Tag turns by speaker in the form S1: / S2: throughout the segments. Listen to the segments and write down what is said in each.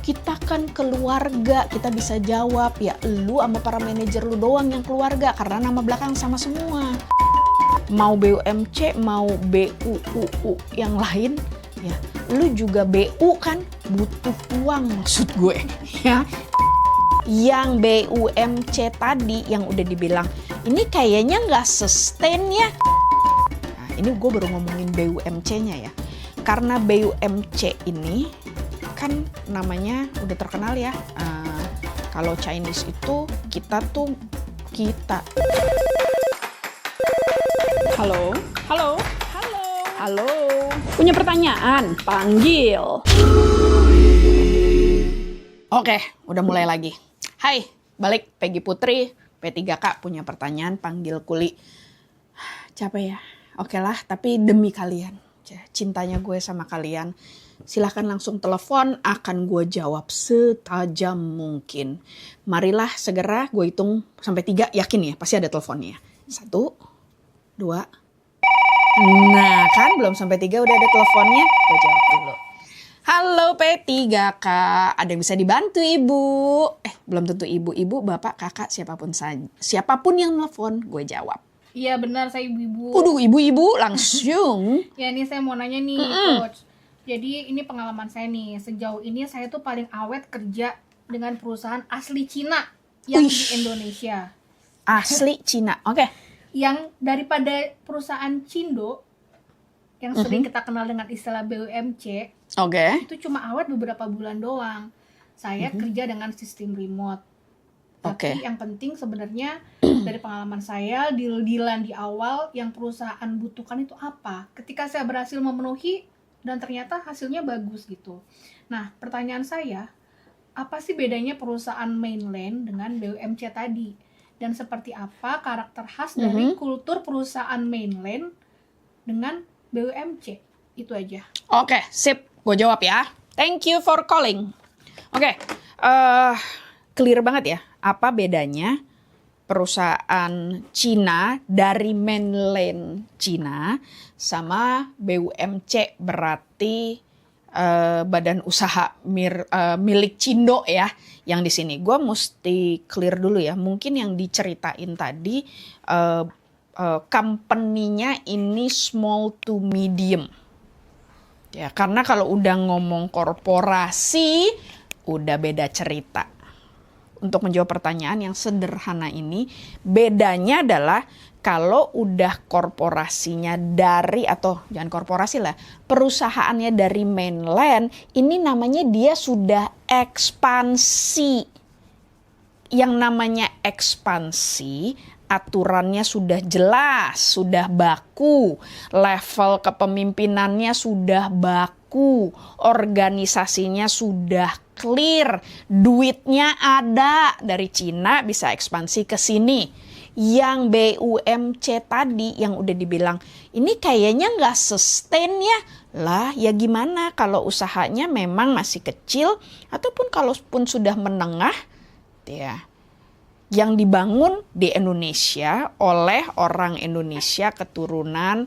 S1: Kita kan keluarga, kita bisa jawab ya lu sama para manajer lu doang yang keluarga karena nama belakang sama semua. Mau BUMC, mau BUUU yang lain ya, lu juga BU kan butuh uang maksud gue ya. Yang BUMC tadi yang udah dibilang ini kayaknya nggak sustain ya. Nah, ini gue baru ngomongin BUMC-nya ya. Karena BUMC ini kan namanya udah terkenal ya. Kalau Chinese itu kita.
S2: Halo. Punya pertanyaan? Panggil.
S1: Oke, udah mulai lagi. Hai, balik Peggy Putri, P3K punya pertanyaan, panggil kuli. Capek ya? Oke lah, tapi demi kalian. Cintanya gue sama kalian. Silahkan langsung telepon, akan gue jawab setajam mungkin. Marilah segera, gue hitung sampai 3, yakin ya pasti ada teleponnya. 1, 2. Nah kan belum sampai 3 udah ada teleponnya, gue jawab dulu. Halo P3K, ada yang bisa dibantu ibu? Belum tentu ibu, bapak, kakak, siapapun yang nelfon, gue jawab.
S3: Iya benar, saya ibu-ibu.
S1: Waduh, ibu-ibu langsung.
S3: Ya ini saya mau nanya nih coach. Jadi ini pengalaman saya nih, sejauh ini saya tuh paling awet kerja dengan perusahaan asli Cina yang di Indonesia.
S1: Asli Cina, oke.
S3: Yang daripada perusahaan Cindo yang sering kita kenal dengan istilah BUMC, itu cuma awet beberapa bulan doang. Saya kerja dengan sistem remote. Tapi yang penting sebenarnya dari pengalaman saya, deal-dealan di awal yang perusahaan butuhkan itu apa. Ketika saya berhasil memenuhi dan ternyata hasilnya bagus gitu. Nah, pertanyaan saya, apa sih bedanya perusahaan mainland dengan BUMC tadi? Dan seperti apa karakter khas dari kultur perusahaan mainland dengan BUMC? Itu aja.
S1: Oke, sip. Gue jawab ya. Thank you for calling. Oke, clear banget ya. Apa bedanya perusahaan Cina dari mainland Cina sama BUMC, berarti badan usaha milik Cindo ya yang di sini. Gue mesti clear dulu ya. Mungkin yang diceritain tadi company-nya ini small to medium. Ya, karena kalau udah ngomong korporasi udah beda cerita. Untuk menjawab pertanyaan yang sederhana ini, bedanya adalah kalau udah korporasinya dari, atau jangan korporasi lah, perusahaannya dari mainland, ini namanya dia sudah ekspansi. Yang namanya ekspansi, aturannya sudah jelas, sudah baku, level kepemimpinannya sudah baku, organisasinya sudah clear, duitnya ada dari Cina bisa ekspansi ke sini. Yang BUMC tadi yang udah dibilang ini kayaknya nggak sustain ya. Lah ya gimana kalau usahanya memang masih kecil ataupun kalaupun sudah menengah ya. Yang dibangun di Indonesia oleh orang Indonesia keturunan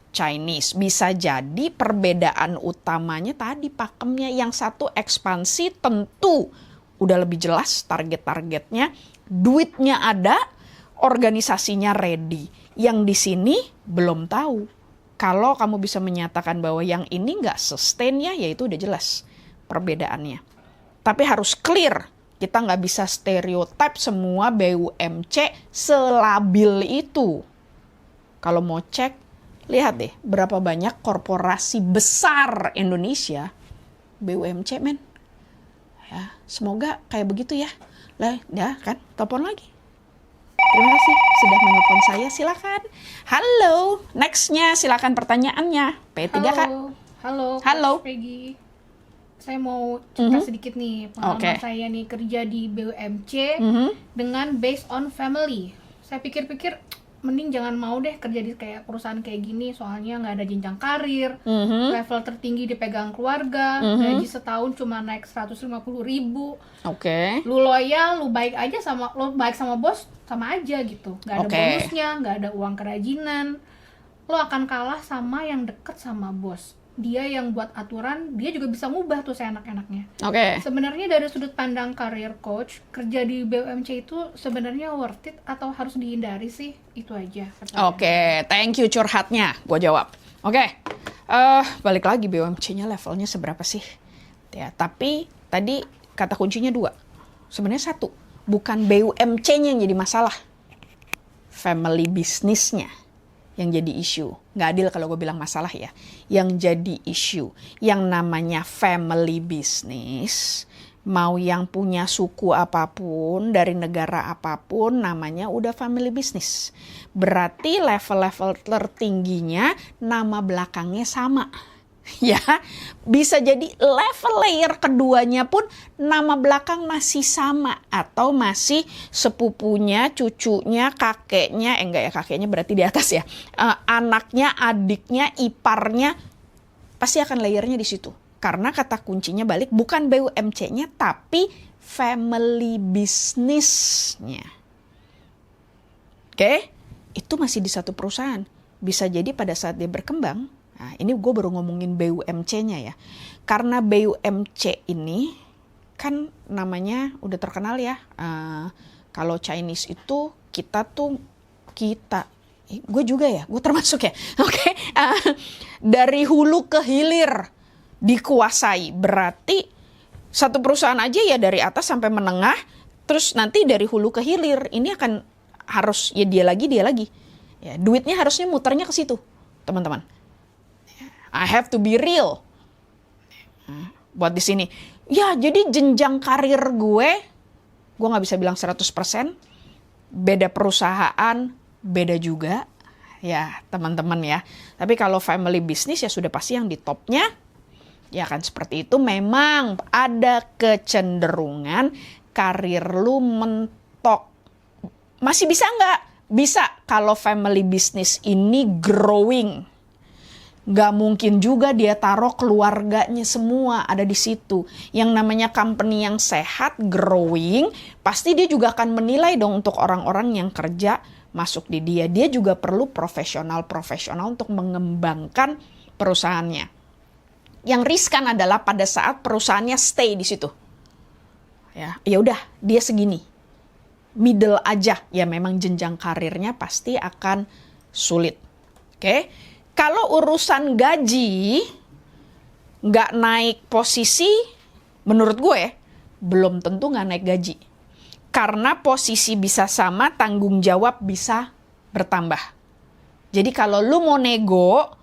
S1: Chinese. Bisa jadi perbedaan utamanya tadi pakemnya. Yang satu ekspansi tentu udah lebih jelas target-targetnya. Duitnya ada, organisasinya ready. Yang di sini belum tahu. Kalau kamu bisa menyatakan bahwa yang ini nggak sustain ya itu udah jelas perbedaannya. Tapi harus clear. Kita nggak bisa stereotip semua BUMC selabil itu. Kalau mau cek, lihat deh berapa banyak korporasi besar Indonesia BUMC men. Ya, semoga kayak begitu ya. Lah, ya kan, telepon lagi. Terima kasih sudah menelpon saya. Silakan. Halo, nextnya silakan pertanyaannya. P3K.
S3: Halo. Peggy. Saya mau cerita sedikit nih pengalaman saya nih kerja di BUMC dengan based on family. Saya pikir-pikir mending jangan mau deh kerja di kayak perusahaan kayak gini, soalnya nggak ada jenjang karir, level tertinggi dipegang keluarga, gaji setahun cuma naik 150.000. Lu loyal, lu baik sama bos sama aja gitu, nggak ada bonusnya, nggak ada uang kerajinan. Lo akan kalah sama yang deket sama bos. dia yang buat aturan, dia juga bisa ngubah tuh seenak-enaknya.
S1: Oke.
S3: Sebenarnya dari sudut pandang career coach, kerja di BUMC itu sebenarnya worth it atau harus dihindari sih? Itu aja pertanyaannya.
S1: Oke, thank you curhatnya. Gue jawab. Oke, balik lagi BUMC-nya levelnya seberapa sih? Ya, tapi tadi kata kuncinya 2. Sebenarnya 1, bukan BUMC-nya yang jadi masalah. Family business-nya yang jadi isu. Nggak adil kalau gue bilang masalah ya. Yang jadi isu, yang namanya family business, mau yang punya suku apapun, dari negara apapun, namanya udah family business. Berarti level-level tertingginya nama belakangnya sama. Ya, bisa jadi level layer keduanya pun nama belakang masih sama atau masih sepupunya, cucunya, kakeknya, enggak ya, kakeknya berarti di atas ya, anaknya, adiknya, iparnya pasti akan layernya di situ. Karena kata kuncinya balik bukan BUMC-nya tapi family business-nya. Oke, itu masih di satu perusahaan. Bisa jadi pada saat dia berkembang. Nah, ini gue baru ngomongin BUMC-nya ya. Karena BUMC ini kan namanya udah terkenal ya. Kalau Chinese itu gue juga ya, gue termasuk ya. Oke. Dari hulu ke hilir dikuasai. Berarti satu perusahaan aja ya dari atas sampai menengah. Terus nanti dari hulu ke hilir ini akan harus ya dia lagi. Ya, duitnya harusnya muternya ke situ, teman-teman. I have to be real. Buat di sini. Ya, jadi jenjang karir gue nggak bisa bilang 100%. Beda perusahaan, beda juga. Ya, teman-teman ya. Tapi kalau family business ya sudah pasti yang di topnya. Ya kan seperti itu. Memang ada kecenderungan karir lu mentok. Masih bisa nggak? Bisa kalau family business ini growing. Gak mungkin juga dia taruh keluarganya semua ada di situ. Yang namanya company yang sehat, growing, pasti dia juga akan menilai dong untuk orang-orang yang kerja masuk di dia. Dia juga perlu profesional untuk mengembangkan perusahaannya. Yang riskan adalah pada saat perusahaannya stay di situ. Ya udah, dia segini. Middle aja, ya memang jenjang karirnya pasti akan sulit. Oke? Kalau urusan gaji nggak naik posisi, menurut gue belum tentu nggak naik gaji. Karena posisi bisa sama, tanggung jawab bisa bertambah. Jadi kalau lu mau nego,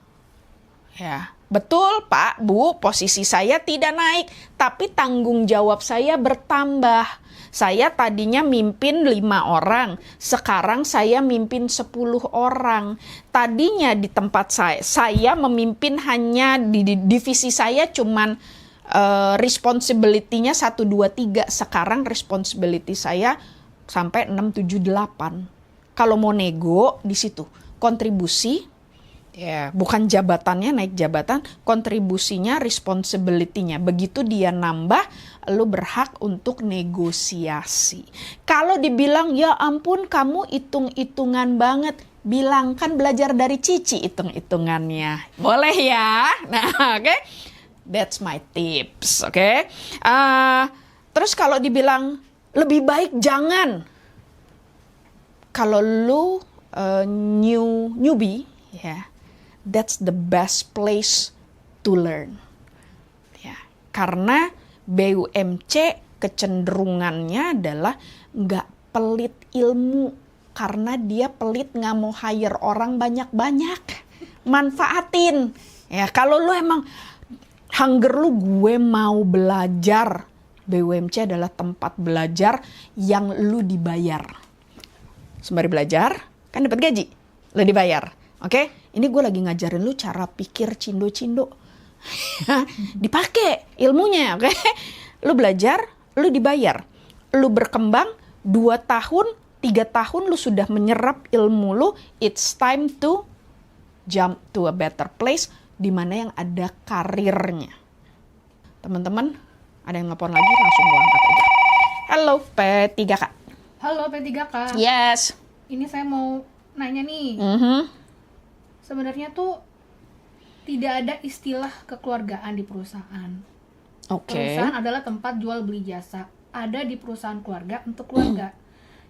S1: ya betul Pak, Bu, posisi saya tidak naik, tapi tanggung jawab saya bertambah. Saya tadinya mimpin 5 orang, sekarang saya mimpin 10 orang. Tadinya di tempat saya memimpin hanya di divisi saya cuman responsibility-nya 1, 2, 3. Sekarang responsibility saya sampai 6, 7, 8. Kalau mau nego di situ, kontribusi, ya, bukan jabatannya naik jabatan, kontribusinya, responsibility-nya. Begitu dia nambah, lu berhak untuk negosiasi. Kalau dibilang, ya ampun kamu hitung-hitungan banget, bilang kan belajar dari Cici hitung-hitungannya. Boleh ya? Nah, oke. That's my tips, oke. Terus kalau dibilang, lebih baik jangan. Kalau lu newbie, ya, that's the best place to learn. Ya, karena BUMC kecenderungannya adalah nggak pelit ilmu. Karena dia pelit nggak mau hire orang banyak-banyak. Manfaatin. Ya, kalau lu emang hunger lu gue mau belajar. BUMC adalah tempat belajar yang lu dibayar. Sembari belajar, kan dapat gaji. Lu dibayar. Oke? Ini gue lagi ngajarin lu cara pikir cindo-cindo. Dipakai ilmunya, oke? Lu belajar, lu dibayar. Lu berkembang 2 tahun, 3 tahun lu sudah menyerap ilmu lu. It's time to jump to a better place di mana yang ada karirnya. Teman-teman, ada yang nelfon lagi, langsung gue angkat aja. Halo P3K.
S3: Halo P3K.
S1: Yes.
S3: Ini saya mau nanya nih. Sebenarnya tuh Tidak ada istilah kekeluargaan di perusahaan.
S1: Oke.
S3: Perusahaan adalah tempat jual beli jasa. Ada di perusahaan keluarga untuk keluarga.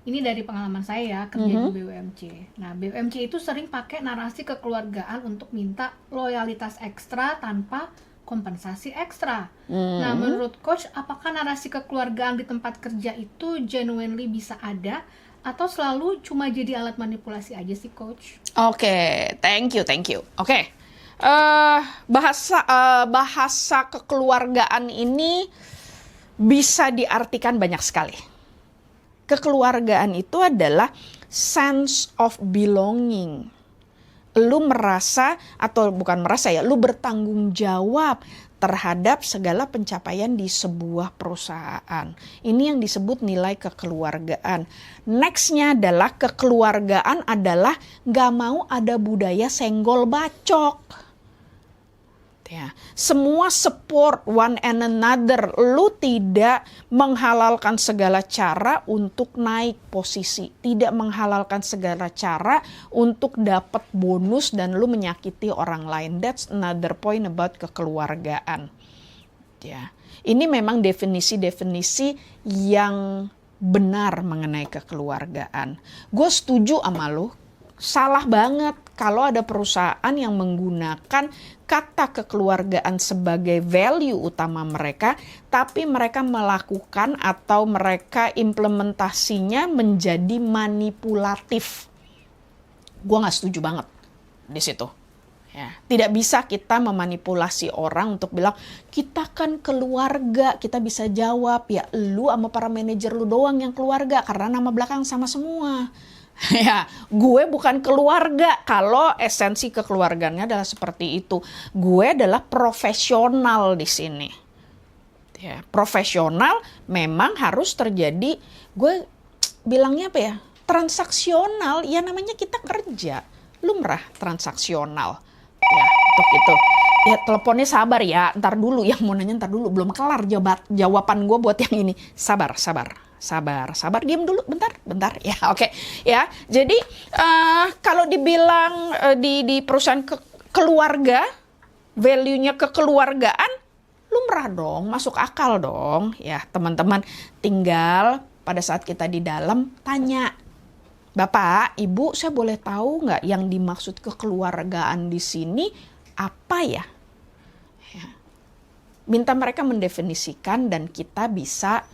S3: Ini dari pengalaman saya kerja di BUMC. Nah, BUMC itu sering pakai narasi kekeluargaan untuk minta loyalitas ekstra tanpa kompensasi ekstra. Nah, menurut coach, apakah narasi kekeluargaan di tempat kerja itu genuinely bisa ada atau selalu cuma jadi alat manipulasi aja sih, coach?
S1: Oke, thank you. Oke. Bahasa kekeluargaan ini bisa diartikan banyak sekali. Kekeluargaan itu adalah sense of belonging. Lu merasa, atau bukan merasa ya, lu bertanggung jawab terhadap segala pencapaian di sebuah perusahaan. Ini yang disebut nilai kekeluargaan. Nextnya adalah kekeluargaan adalah gak mau ada budaya senggol bacok. Ya, semua support one and another. Lu tidak menghalalkan segala cara untuk naik posisi, tidak menghalalkan segala cara untuk dapat bonus dan lu menyakiti orang lain. That's another point about kekeluargaan. Ya, ini memang definisi-definisi yang benar mengenai kekeluargaan. Gue setuju sama lu. Salah banget kalau ada perusahaan yang menggunakan kata kekeluargaan sebagai value utama mereka, tapi mereka melakukan atau mereka implementasinya menjadi manipulatif. Gue nggak setuju banget di situ. Ya, tidak bisa kita memanipulasi orang untuk bilang kita kan keluarga, kita bisa jawab ya lu sama para manajer lu doang yang keluarga karena nama belakang sama semua. Ya, gue bukan keluarga kalau esensi kekeluargaannya adalah seperti itu. Gue adalah profesional di sini. Ya, profesional memang harus terjadi, gue bilangnya apa ya? Transaksional, ya namanya kita kerja. Lumrah transaksional. Ya, untuk itu. Ya, teleponnya sabar ya, ntar dulu yang mau nanya ntar dulu. Belum kelar jawaban gue buat yang ini. Sabar. Diam dulu bentar ya. Oke. Ya, jadi kalau dibilang di perusahaan keluarga, value-nya kekeluargaan, lumrah dong, masuk akal dong. Ya, teman-teman, tinggal pada saat kita di dalam tanya, Bapak, Ibu, saya boleh tahu nggak yang dimaksud kekeluargaan di sini apa ya? Ya. Minta mereka mendefinisikan dan kita bisa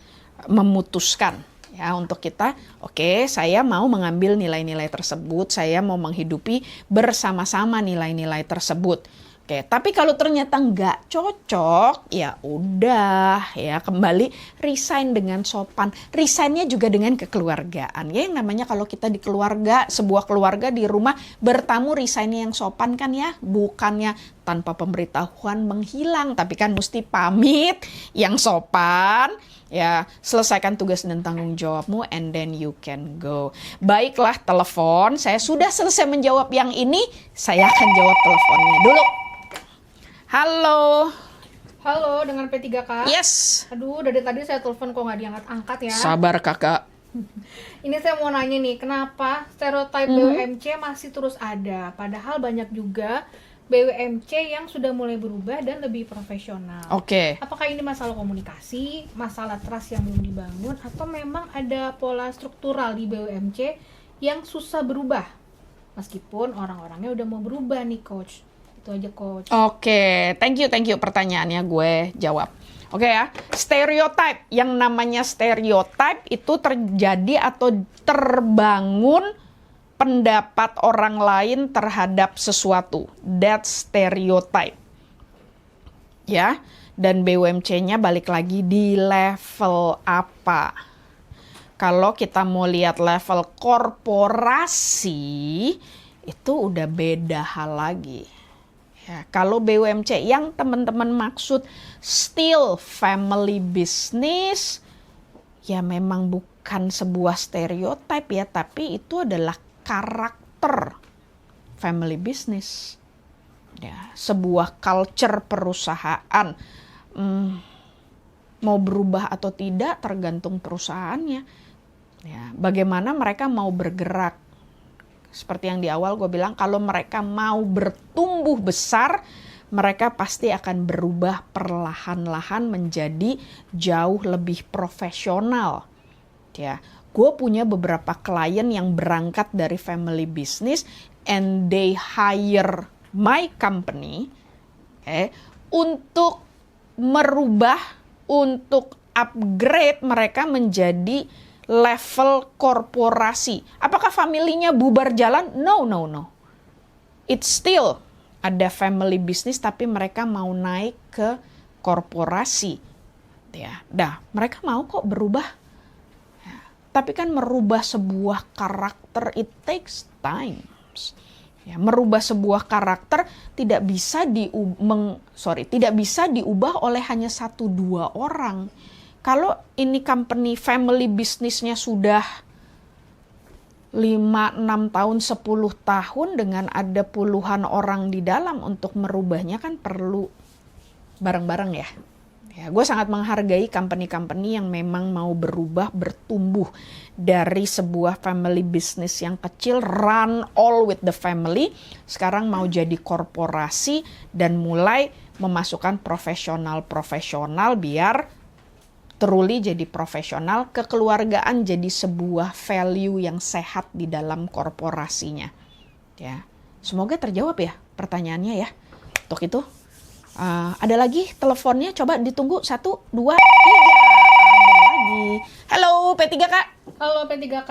S1: memutuskan ya untuk kita, oke, saya mau mengambil nilai-nilai tersebut, saya mau menghidupi bersama-sama nilai-nilai tersebut. Oke, tapi kalau ternyata nggak cocok, ya udah ya kembali resign dengan sopan. Resignnya juga dengan kekeluargaan. Ya yang namanya kalau kita di keluarga, sebuah keluarga di rumah bertamu resignnya yang sopan kan ya, bukannya tanpa pemberitahuan menghilang, tapi kan mesti pamit yang sopan. Ya, selesaikan tugas dan tanggung jawabmu and then you can go. Baiklah, telepon. Saya sudah selesai menjawab yang ini, saya akan jawab teleponnya dulu. Halo.
S3: Halo, dengan P3K.
S1: Yes.
S3: Aduh, dari tadi saya telepon kok nggak diangkat-angkat ya.
S1: Sabar kakak.
S3: Ini saya mau nanya nih, kenapa stereotype BUMC masih terus ada? Padahal banyak juga BUMC yang sudah mulai berubah dan lebih profesional.
S1: Oke.
S3: Apakah ini masalah komunikasi, masalah trust yang belum dibangun, atau memang ada pola struktural di BUMC yang susah berubah? Meskipun orang-orangnya udah mau berubah nih, Coach. Itu aja, Coach.
S1: Oke, thank you pertanyaannya gue jawab. Oke ya, stereotype, yang namanya stereotype itu terjadi atau terbangun pendapat orang lain terhadap sesuatu. That's stereotype. Ya, dan BUMC-nya balik lagi di level apa? Kalau kita mau lihat level korporasi, itu udah beda hal lagi. Ya, kalau BUMC yang teman-teman maksud still family business, ya memang bukan sebuah stereotype ya, tapi itu adalah karakter family business. Ya, sebuah culture perusahaan. Mau berubah atau tidak tergantung perusahaannya. Ya, bagaimana mereka mau bergerak. Seperti yang di awal gue bilang, kalau mereka mau bertumbuh besar, mereka pasti akan berubah perlahan-lahan menjadi jauh lebih profesional. Ya, gue punya beberapa klien yang berangkat dari family business and they hire my company, untuk merubah, untuk upgrade mereka menjadi level korporasi. Apakah familinya bubar jalan? No. It's still ada family business tapi mereka mau naik ke korporasi. Ya, mereka mau kok berubah. Ya, tapi kan merubah sebuah karakter it takes time. Ya, merubah sebuah karakter tidak bisa diubah oleh hanya 1-2 orang. Kalau ini company family bisnisnya sudah 5, 6 tahun, 10 tahun dengan ada puluhan orang di dalam untuk merubahnya kan perlu bareng-bareng ya. Ya, gue sangat menghargai company-company yang memang mau berubah, bertumbuh dari sebuah family business yang kecil, run all with the family, sekarang mau jadi korporasi dan mulai memasukkan profesional-profesional biar truly jadi profesional, kekeluargaan jadi sebuah value yang sehat di dalam korporasinya. Ya, semoga terjawab ya pertanyaannya ya. Untuk itu, ada lagi teleponnya, coba ditunggu 1, 2, 3. Ada lagi. Halo P3K.
S3: Halo P3K.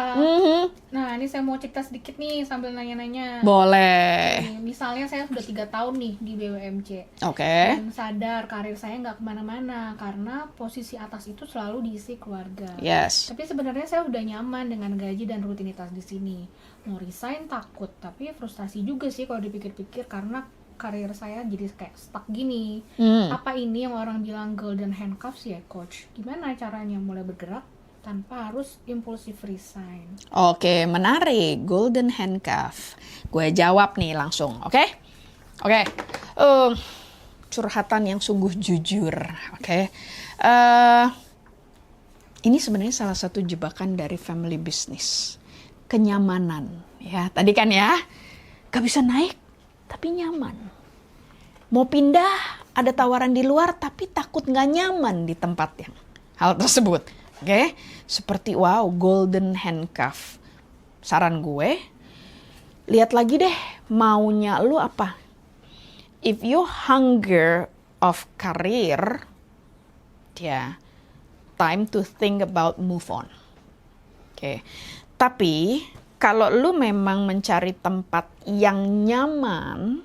S3: Nah, ini saya mau cerita sedikit nih sambil nanya-nanya.
S1: Boleh.
S3: Nih, misalnya saya sudah 3 tahun nih di BUMC.
S1: Oke.
S3: Dan sadar karir saya nggak kemana-mana karena posisi atas itu selalu diisi keluarga.
S1: Yes.
S3: Tapi sebenarnya saya udah nyaman dengan gaji dan rutinitas di sini. Mau resign takut, tapi frustasi juga sih kalau dipikir-pikir karena karir saya jadi kayak stuck gini. Apa ini yang orang bilang golden handcuffs ya coach? Gimana caranya mulai bergerak tanpa harus impulsif resign?
S1: Oke, menarik. Golden handcuff. Gue jawab nih langsung, oke? Oke. Curhatan yang sungguh jujur, oke? Ini sebenarnya salah satu jebakan dari family business. Kenyamanan, ya. Tadi kan ya, gak bisa naik, tapi nyaman. Mau pindah, ada tawaran di luar, tapi takut gak nyaman di tempat yang hal tersebut. Oke, seperti wow, golden handcuff. Saran gue, lihat lagi deh maunya lu apa. If you hunger of career, ya, time to think about move on. Oke, tapi kalau lu memang mencari tempat yang nyaman,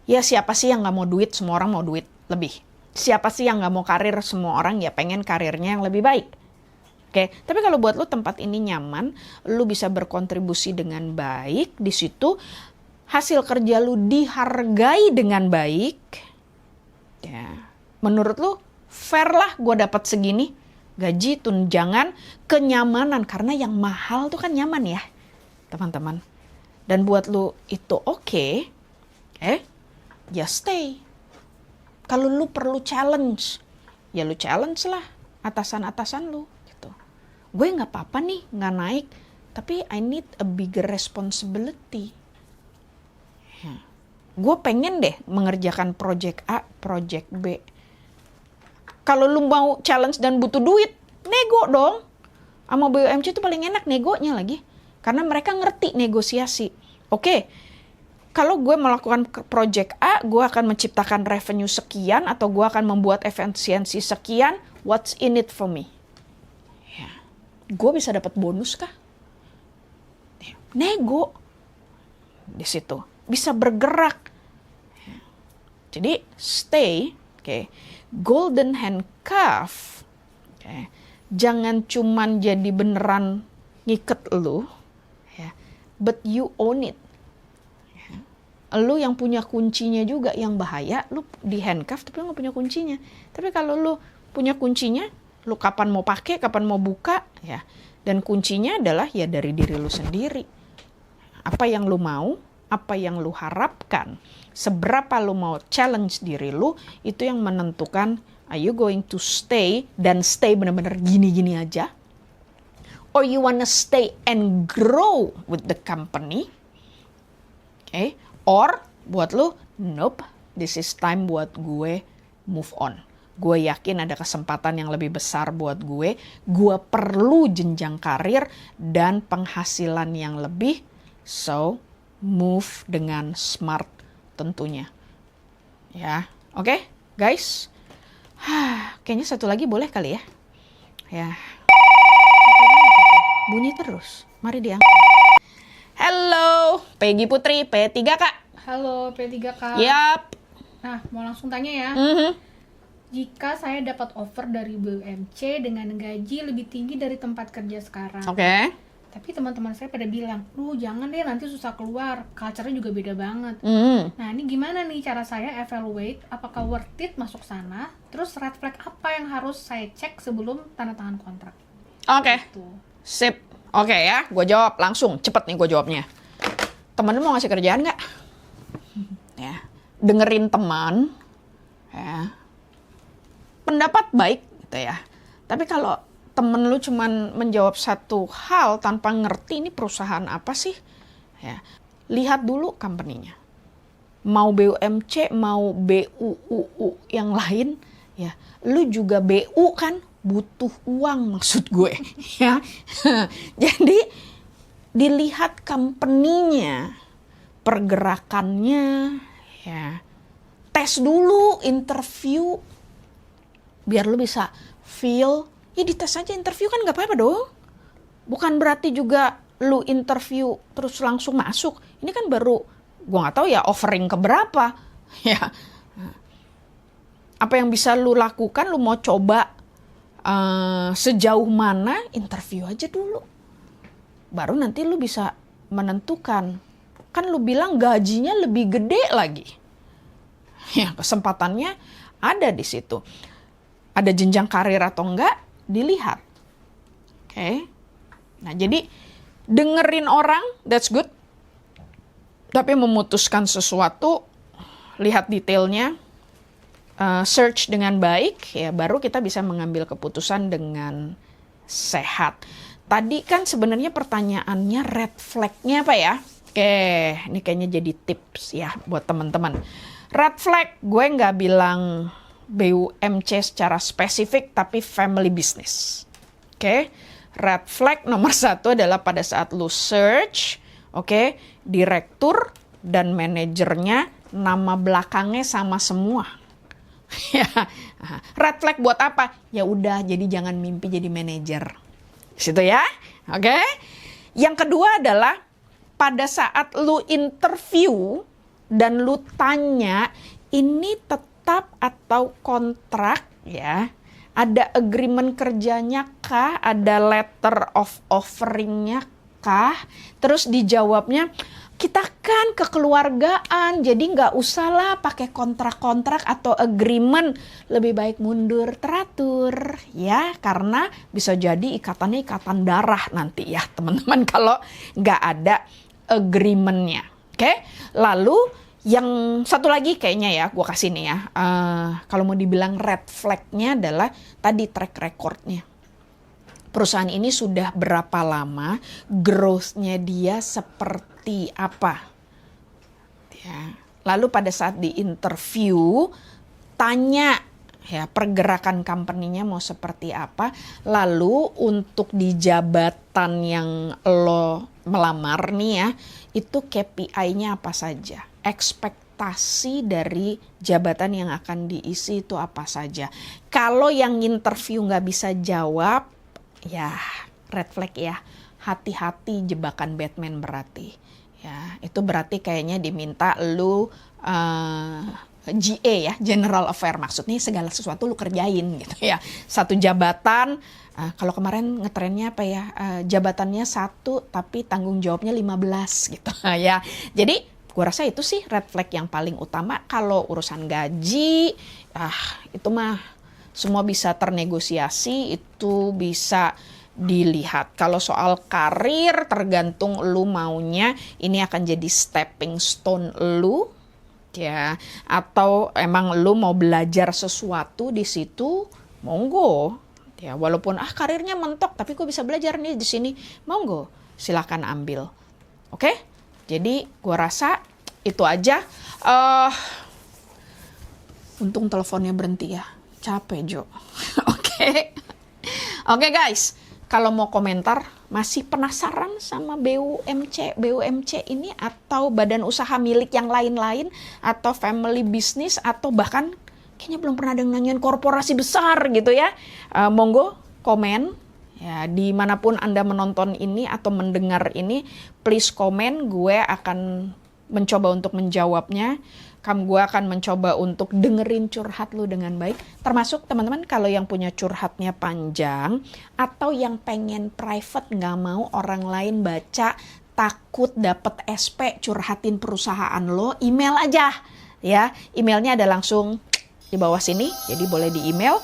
S1: ya siapa sih yang gak mau duit? Semua orang mau duit lebih. Siapa sih yang gak mau karir? Semua orang ya pengen karirnya yang lebih baik. Tapi kalau buat lu tempat ini nyaman, lu bisa berkontribusi dengan baik di situ, hasil kerja lu dihargai dengan baik, ya, menurut lu fair lah gue dapat segini. Gaji, tunjangan, kenyamanan. Karena yang mahal tuh kan nyaman ya, teman-teman. Dan buat lu itu oke, ya stay. Kalau lu perlu challenge, ya lu challenge lah atasan-atasan lu. Gitu. Gue gak apa-apa nih, gak naik. Tapi I need a bigger responsibility. Ya. Gue pengen deh mengerjakan project A, project B. Kalau lu mau challenge dan butuh duit, nego dong. Sama BUMC itu paling enak negonya lagi. Karena mereka ngerti negosiasi. Oke, kalau gue melakukan project A, gue akan menciptakan revenue sekian, atau gue akan membuat efisiensi sekian, what's in it for me? Ya. Gue bisa dapat bonus kah? Ya. Nego. Di situ. Bisa bergerak. Ya. Jadi, stay, golden handcuff, jangan cuman jadi beneran ngiket lu, ya, but you own it. Ya. Lu yang punya kuncinya juga, yang bahaya, lu di handcuff tapi lu gak punya kuncinya. Tapi kalau lu punya kuncinya, lu kapan mau pakai, kapan mau buka, ya, dan kuncinya adalah ya dari diri lu sendiri. Apa yang lu mau, apa yang lu harapkan, seberapa lu mau challenge diri lu, itu yang menentukan are you going to stay, dan stay benar-benar gini-gini aja, or you wanna stay and grow with the company, or buat lu nope, this is time buat gue move on. Gue yakin ada kesempatan yang lebih besar buat gue. Gue perlu jenjang karir dan penghasilan yang lebih. So, move dengan smart tentunya. Ya, oke, guys. Kayaknya satu lagi boleh kali ya. Ya. Bunyi terus. Mari diangkat. Halo, Peggy Putri, P3 Kak.
S3: Halo P3K.
S1: Yap.
S3: Nah, mau langsung tanya ya. Jika saya dapat offer dari BUMC dengan gaji lebih tinggi dari tempat kerja sekarang.
S1: Oke.
S3: Tapi teman-teman saya pada bilang, jangan deh nanti susah keluar, culture-nya juga beda banget. Nah, ini gimana nih cara saya evaluate apakah worth it masuk sana? Terus red flag apa yang harus saya cek sebelum tanda tangan kontrak?
S1: Oke.
S3: Gitu.
S1: Sip. Oke ya, gue jawab langsung. Cepet nih gue jawabnya. Temen lu mau ngasih kerjaan nggak? Ya. Dengerin teman. Ya. Pendapat baik gitu ya. Tapi kalau temen lu cuman menjawab satu hal tanpa ngerti ini perusahaan apa sih? Ya. Lihat dulu company-nya. Mau BUMC, mau BUUU yang lain, ya. Lu juga BU kan? Butuh uang maksud gue. Ya. Jadi dilihat company-nya, pergerakannya, ya. Tes dulu, interview, biar lu bisa feel. Ya dites aja interview kan gak apa-apa dong. Bukan berarti juga lu interview terus langsung masuk. Ini kan baru, gue gak tahu ya offering keberapa. Ya. Apa yang bisa lu lakukan, lu mau coba sejauh mana, interview aja dulu. Baru nanti lu bisa menentukan. Kan lu bilang gajinya lebih gede lagi. Ya kesempatannya ada di situ. Ada jenjang karir atau enggak, dilihat. Oke. Nah jadi dengerin orang, that's good. Tapi memutuskan sesuatu, lihat detailnya, search dengan baik, ya baru kita bisa mengambil keputusan dengan sehat. Tadi kan sebenarnya pertanyaannya red flag-nya apa ya? Oke, ini kayaknya jadi tips ya buat teman-teman. Red flag, gue nggak bilang BUMC secara spesifik, tapi family business. Oke, red flag nomor 1 adalah pada saat lu search, oke, direktur dan manajernya nama belakangnya sama semua. Ya, red flag buat apa? Ya udah, jadi jangan mimpi jadi manajer. Situ ya, oke. Yang kedua adalah pada saat lu interview dan lu tanya ini tetap atau kontrak ya, ada agreement kerjanya kah, ada letter of offeringnya kah? Terus dijawabnya, kita kan kekeluargaan, jadi nggak usah lah pakai kontrak-kontrak atau agreement. Lebih baik mundur teratur ya, karena bisa jadi ikatannya ikatan darah nanti ya teman-teman kalau nggak ada agreementnya. Oke, lalu yang satu lagi kayaknya ya, gue kasih nih ya, kalau mau dibilang red flag-nya adalah tadi track record-nya. Perusahaan ini sudah berapa lama, growth-nya dia seperti apa. Ya. Lalu pada saat di interview, tanya ya pergerakan company-nya mau seperti apa. Lalu untuk di jabatan yang lo melamar nih ya, itu KPI-nya apa saja. Ekspektasi dari jabatan yang akan diisi itu apa saja. Kalau yang interview nggak bisa jawab, ya red flag ya, hati-hati jebakan Batman berarti. Ya, itu berarti kayaknya diminta lu GA ya, General Affair, maksudnya segala sesuatu lu kerjain gitu ya. Satu jabatan, kalau kemarin ngetrennya apa ya, jabatannya 1 tapi tanggung jawabnya 15 gitu ya. Jadi gua rasa itu sih red flag yang paling utama. Kalau urusan gaji, itu mah semua bisa ternegosiasi, itu bisa dilihat. Kalau soal karir tergantung lu maunya ini akan jadi stepping stone lu ya, atau emang lu mau belajar sesuatu di situ, monggo ya, walaupun karirnya mentok tapi gue bisa belajar nih di sini, monggo silakan ambil. Oke? Jadi gue rasa itu aja. Untung teleponnya berhenti ya. Capek, Jo. Oke. Oke, guys. Kalau mau komentar, masih penasaran sama BUMC ini atau badan usaha milik yang lain-lain, atau family business, atau bahkan kayaknya belum pernah ada yang nanyain korporasi besar gitu ya. Monggo komen ya, dimanapun Anda menonton ini atau mendengar ini, please komen. Gue akan mencoba untuk menjawabnya. Gue akan mencoba untuk dengerin curhat lu dengan baik. Termasuk teman-teman kalau yang punya curhatnya panjang atau yang pengen private, nggak mau orang lain baca, takut dapet SP curhatin perusahaan lo, email aja ya. Emailnya ada langsung di bawah sini, jadi boleh di email.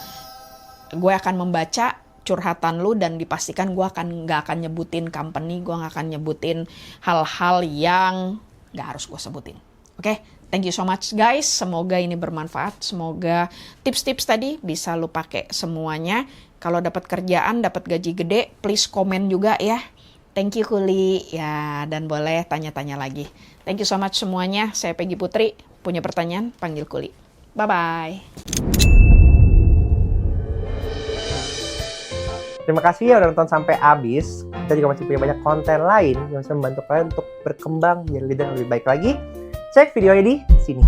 S1: Gue akan membaca curhatan lu dan dipastikan gue nggak akan nyebutin company, gue nggak akan nyebutin hal-hal yang nggak harus gue sebutin. Oke, thank you so much guys. Semoga ini bermanfaat. Semoga tips-tips tadi bisa lu pakai semuanya. Kalau dapat kerjaan, dapat gaji gede, please komen juga ya. Thank you Kuli ya, dan boleh tanya-tanya lagi. Thank you so much semuanya. Saya Peggy Putri. Punya pertanyaan, panggil Kuli. Bye bye.
S4: Terima kasih ya udah nonton sampai habis. Kita juga masih punya banyak konten lain yang bisa membantu kalian untuk berkembang menjadi leader yang lebih baik lagi. Cek videonya di sini.